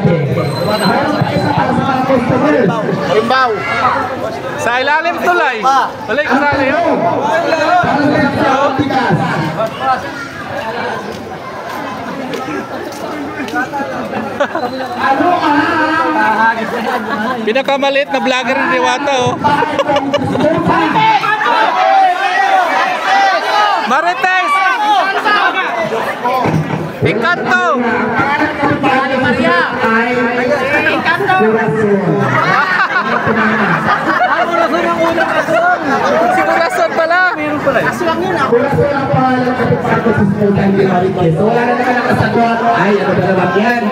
estudyante. Mayroon pa isa para sa mga customers. Limbaw. Sa ilalim tulay. Tulay ko sa ilalim. Para sa mga bigas. Ano Pinakamaliit na vlogger ni Diwata, oh. Marites! Encanto! Maria! Encanto! Sigurason pala! Aswang yun ako. Sigurason ang pangalan sa pagkakasismutan ni Marites. So wala na naman nakasagot. Ay, ano ba naman yan?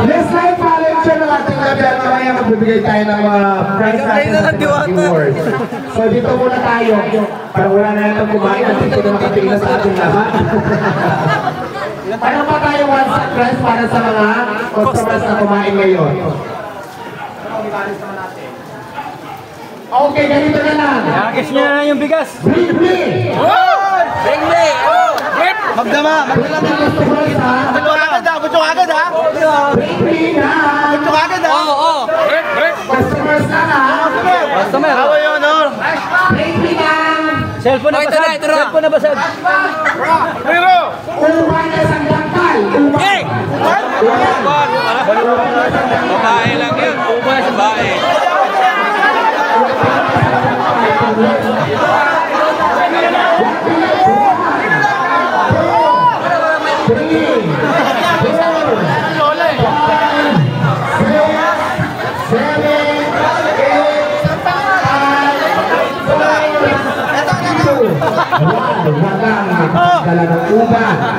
Let's live follow siya ng ating labihan. Mamaya magbibigay tayo ng mga prize natin sa awards. So dito muna tayo. Para wala na natin kumain at dito na makatingin sa ating lahat. Mayroon pa tayo one prize para sa mga customers na kumain ngayon. Okay, ganito na lang. Yakis niya na yung bigas. Bring-bring! Bring-bring! Magdama! Butsong agad ha! Butsong agad ha! Bring-bring ha! Butsong agad ha! Oo! Customers na ha! Customer! Hawa yun, oh! Bring-bring ha! Cellphone na basag! Cellphone na basag! Pero! Uwan na sa dangkal! Hey! Uwan! Babae lang yun. Babae.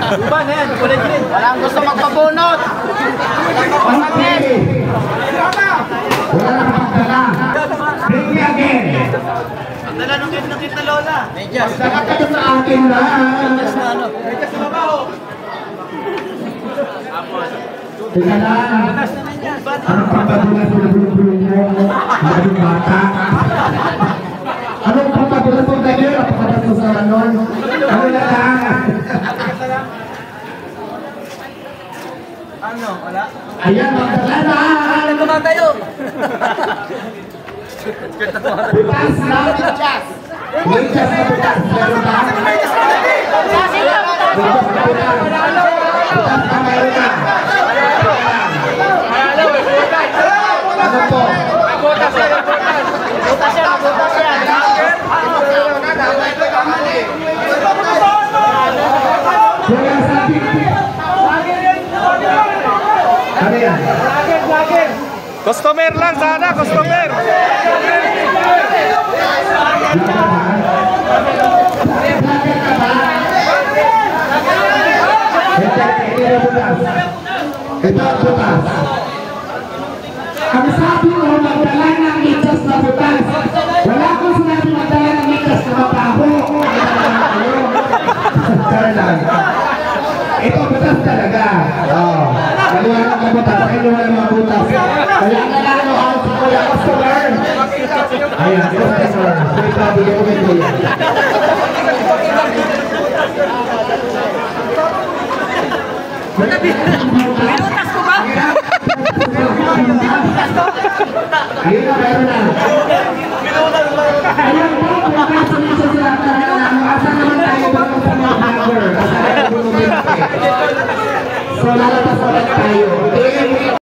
Uban na yan! Kulit din! Walang gusto magpabunot! Pasangin! Wala na kapagdala! Bring me again! Dala nung kinakit na lola! Medyas! Dapat ka sa akin lang! Medyas na ano? Medyas na mabaho! Teka lang! Anong papadulas mo na bulong-bulong mo? Maging bata? Anong papadulas mo ganyan? Napakadas mo sa anon? Ano na lang? Ano? Wala? Ayan, magdala na! Ano naman tayo? Butas na! Butas! Butas na butas! Meron ba? Butas na butas! Butas na meron na! Ano po? Butas yan! Butas yan! Butas yan! Wala sa bibig! Ano yan? Customer lang sana, customer! Ito ang butas. Ang sabi mo, magdala ng mitas na butas. Wala akong sinabi magdala ng mitas na mabaho. Tara lang. Ito butas talaga. Kaliwanag ng butas. Kaliwanag ng mga butas. Kaya nalalahan si Kuya Customer. Ayan, customer. May pabili ko kay Kuya. Binutas ko ba? Ayun na, meron na. Ayun po, congratulations sa lahat na asa naman tayo bago sa mga vlogger. Asa naman tayo bumibigay. So, lalabas